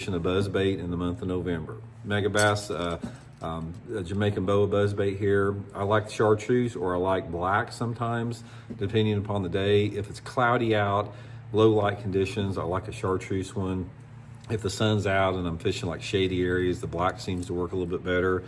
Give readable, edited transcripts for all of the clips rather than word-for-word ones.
a buzzbait in the month of November. Megabass, a Jamaican boa buzzbait here. I like chartreuse, or I like black sometimes, depending upon the day. If it's cloudy out, low light conditions, I like a chartreuse one. If the sun's out and I'm fishing like shady areas, the black seems to work a little bit better.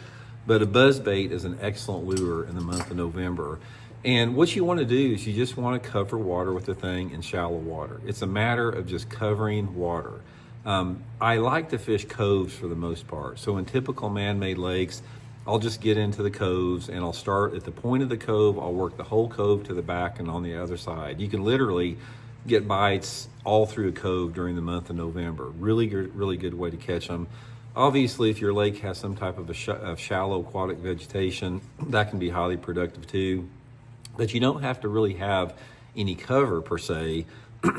But a buzzbait is an excellent lure in the month of November. And what you want to do is you just want to cover water with the thing in shallow water. It's a matter of just covering water. I like to fish coves for the most part. So in typical man-made lakes, I'll just get into the coves and I'll start at the point of the cove. I'll work the whole cove to the back and on the other side. You can literally get bites all through a cove during the month of November. Really good way to catch them. Obviously, if your lake has some type of shallow aquatic vegetation, that can be highly productive too. But you don't have to really have any cover per se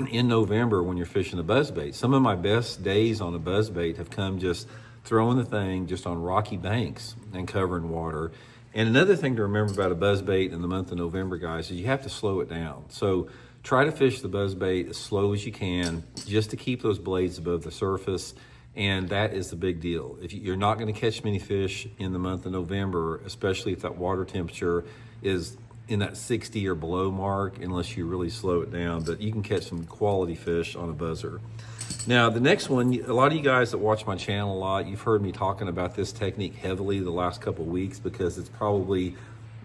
in November when you're fishing a buzzbait. Some of my best days on a buzzbait have come just throwing the thing just on rocky banks and covering water. And another thing to remember about a buzzbait in the month of November, guys, is you have to slow it down. So try to fish the buzzbait as slow as you can, just to keep those blades above the surface. And that is the big deal. If you're not going to catch many fish in the month of November, especially if that water temperature is in that 60 or below mark, unless you really slow it down. But you can catch some quality fish on a buzzer. Now, the next one, a lot of you guys that watch my channel a lot, you've heard me talking about this technique heavily the last couple of weeks, because it's probably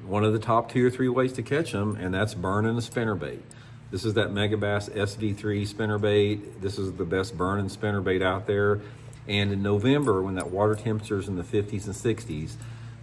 one of the top 2 or 3 ways to catch them, and that's burning a spinnerbait. This is that Megabass SV3 spinnerbait. This is the best burning spinnerbait out there. And in November, when that water temperature is in the 50s and 60s,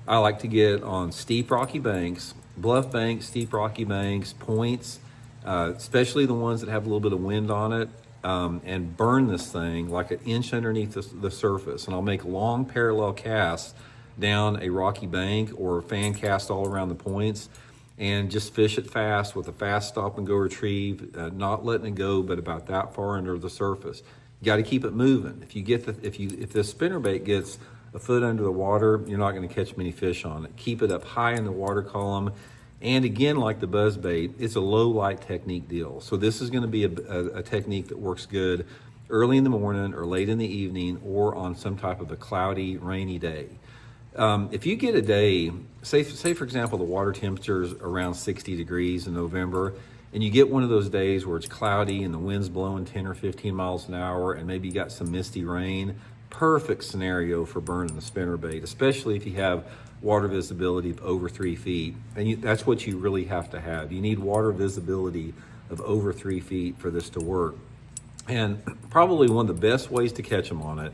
I like to get on steep rocky banks, bluff banks, steep rocky banks, points, especially the ones that have a little bit of wind on it, and burn this thing like an inch underneath the surface. And I'll make long parallel casts down a rocky bank or fan cast all around the points, and just fish it fast with a fast stop and go retrieve, not letting it go, but about that far under the surface. You got to keep it moving. If the spinnerbait gets a foot under the water, you're not going to catch many fish on it. Keep it up high in the water column. And again, like the buzzbait, it's a low light technique deal. So this is going to be a technique that works good early in the morning or late in the evening, or on some type of a cloudy, rainy day. If you get a day, say for example, the water temperature is around 60 degrees in November, and you get one of those days where it's cloudy and the wind's blowing 10 or 15 miles an hour, and maybe you got some misty rain, perfect scenario for burning the spinnerbait, especially if you have water visibility of over 3 feet. And that's what you really have to have. You need water visibility of over 3 feet for this to work. And probably one of the best ways to catch them on it